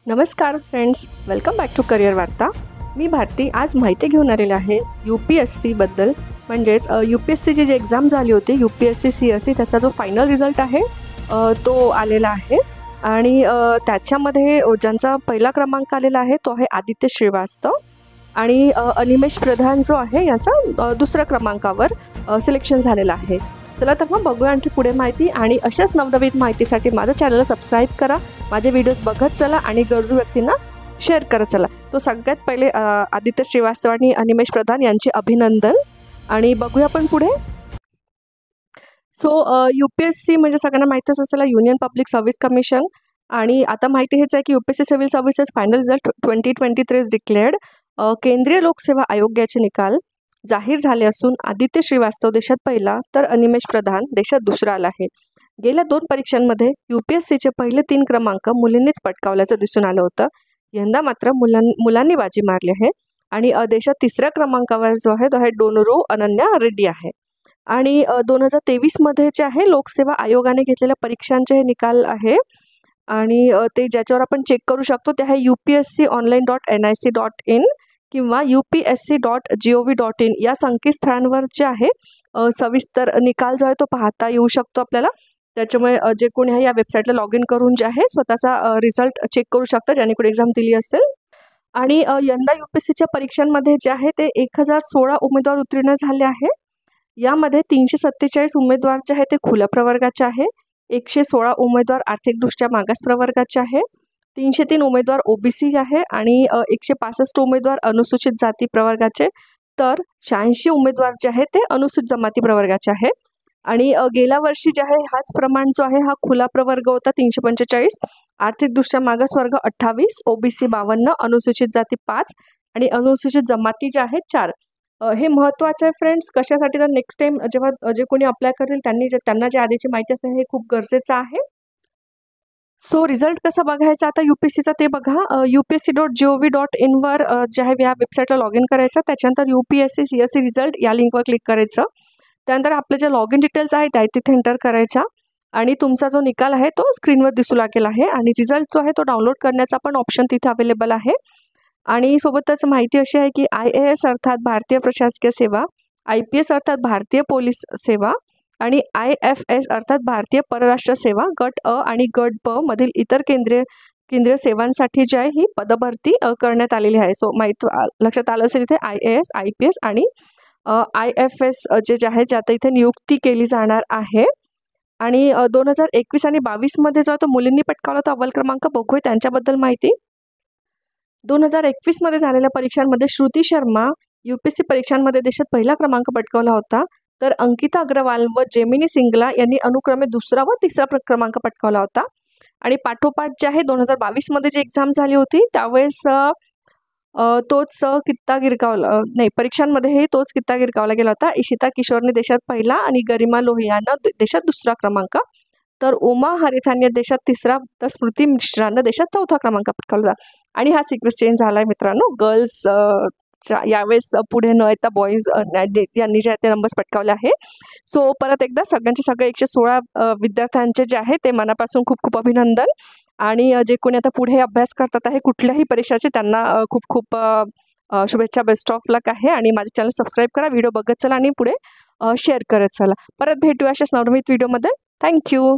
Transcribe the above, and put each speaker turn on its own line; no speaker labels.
नमस्कार friends, welcome back to career वार्ता. मी भारती आज माहिती घेऊन आलेली आहे UPSC बद्दल. म्हणजेच UPSCची जी एक्झाम झाली होती UPSC CSE त्याचा जो फायनल रिझल्ट आहे तो आलेला आहे. आणि त्याच्यामध्ये ज्यांचा पहिला क्रमांक आलेला आहे तो आहे आदित्य श्रीवास्तव आणि अनिमेश प्रधान जो आहे याचा दुसऱ्या क्रमांकावर सिलेक्शन झालेलं आहे. चला तर मग बघूया आणखी पुढे माहिती. आणि अशाच नवनवीन माहितीसाठी माझं चॅनलला सबस्क्राईब करा, माझे व्हिडिओज बघत चला आणि गरजू व्यक्तींना शेअर करत चला. तो सगळ्यात पहिले आदित्य श्रीवास्तव आणि अनिमेश प्रधान यांचे अभिनंदन. आणि बघूया आपण पुढे. सो UPSC म्हणजे सगळ्यांना माहीतच असेल, युनियन पब्लिक सर्व्हिस कमिशन. आणि आता माहिती हेच आहे की UPSC civil services final result 2023 is declared. केंद्रीय लोकसेवा आयोगाचे निकाल जाहीर झाले असून आदित्य श्रीवास्तव देशात पहिला तर अनिमेश प्रधान देशात दुसरा आला आहे. गेल्या 2 परीक्षांमध्ये UPSCचे पहिले 3 क्रमांक मुलींनीच पटकावल्याचं दिसून आलं होतं. यंदा मात्र मुलांनी बाजी मारली आहे आणि देशात तिसऱ्या क्रमांकावर जो आहे तो आहे डोनरू अनन्या रेड्डी आहे. आणि 2023मध्ये जे आहे लोकसेवा आयोगाने घेतलेल्या परीक्षांचे हे निकाल आहे. आणि ते ज्याच्यावर आपण चेक करू शकतो ते आहे upsconline.nic.in किंवा upsc.gov.in या संकेतस्थळांवर जे आहे सविस्तर निकाल जो आहे तो पाहता येऊ शकतो आपल्याला. त्याच्यामुळे जे कोणी आहे या वेबसाईटला लॉग इन करून जे आहे स्वतःचा रिझल्ट चेक करू शकता ज्याने कोणी एक्झाम दिली असेल. आणि यंदा UPSCच्या परीक्षांमध्ये जे आहे ते 1016 उमेदवार उत्तीर्ण झाले आहे. यामध्ये 347 उमेदवार जे आहे ते खुल्या प्रवर्गाचे आहे, 116 उमेदवार आर्थिकदृष्ट्या मागास प्रवर्गाचे आहे, 303 उमेदवार OBC आहे आणि 165 उमेदवार अनुसूचित जाती प्रवर्गाचे, तर 86 उमेदवार जे आहे ते अनुसूचित जमाती प्रवर्गाचे आहे. आणि गेल्या वर्षी जे आहे हाच प्रमाण जो आहे हा खुला प्रवर्ग होता 345, आर्थिकदृष्ट्या मागास वर्ग 28, OBC 52, अनुसूचित जाती 5 आणि अनुसूचित जमाती जे आहेत 4. हे महत्त्वाचं आहे फ्रेंड्स. कशासाठी तर नेक्स्ट टाइम जेव्हा जे कोणी अप्लाय करेल त्यांना जे आधीची माहिती असते हे खूप गरजेचं आहे. सो रिझल्ट कसा बघायचा आता UPSCचा ते बघा. upsc.gov.in वर जे आहे या वेबसाईटला लॉग इन करायचं. त्याच्यानंतर UPSC CSE रिझल्ट या लिंकवर क्लिक करायचं. त्यानंतर आपले जे लॉग इन डिटेल्स आहेत त्या तिथे एंटर करायच्या आणि तुमचा जो निकाल आहे तो स्क्रीनवर दिसू लागेल आहे. आणि रिझल्ट जो आहे तो डाउनलोड करण्याचा पण ऑप्शन तिथे अवेलेबल आहे. आणि सोबतच माहिती अशी आहे की IAS अर्थात भारतीय प्रशासकीय सेवा, IPS अर्थात भारतीय पोलीस सेवा आणि IFS अर्थात भारतीय परराष्ट्र सेवा गट अ आणि गट ब मधील इतर केंद्रीय सेवांसाठी जी आहे ही पदभरती करण्यात आलेली आहे. सो लक्षात आलं असेल इथे IAS, IPS आणि IFS जे आहे जे आता इथे नियुक्ती केली जाणार आहे. आणि 2021 आणि 22मध्ये जो आहे तो मुलींनी पटकावला तो अव्वल क्रमांक. बघूया त्यांच्याबद्दल माहिती. 2021मध्ये झालेल्या परीक्षांमध्ये श्रुती शर्मा UPSC परीक्षांमध्ये देशात पहिला क्रमांक पटकावला होता, तर अंकिता अग्रवाल व जेमिनी सिंगला यांनी अनुक्रमे दुसरा व तिसरा क्रमांक पटकावला होता. आणि पाठोपाठ जे आहे 2022मध्ये जी एक्झाम झाली होती त्यावेळेस तोच कित्ता गिरगावला परीक्षांमध्येही तोच कित्ता गिरगावला गेला होता. इशिता किशोरने देशात पहिला आणि गरिमा लोहियानं देशात दुसरा क्रमांक, तर उमा हरिथांनी देशात तिसरा, तर स्मृती मिश्रानं देशात चौथा क्रमांक पटकावला. आणि हा सिक्वेन्स चेंज झाला आहे मित्रांनो. गर्ल्स यावेळेस पुढे न येता बॉईज यांनी जे आहे ते नंबर्स पटकावले आहे. सो परत एकदा सगळ्यांचे सगळे 116 विद्यार्थ्यांचे जे आहे ते मनापासून खूप खूप अभिनंदन. आणि जे कोणी आता पुढे अभ्यास करतात आहे कुठल्याही परीक्षाचे त्यांना खूप खूप शुभेच्छा, बेस्ट ऑफ लक आहे. आणि माझे चॅनल सबस्क्राईब करा, व्हिडिओ बघत चला आणि पुढे शेअर करत चला. परत भेटूया अशाच नवनवीन व्हिडिओमध्ये. थँक्यू.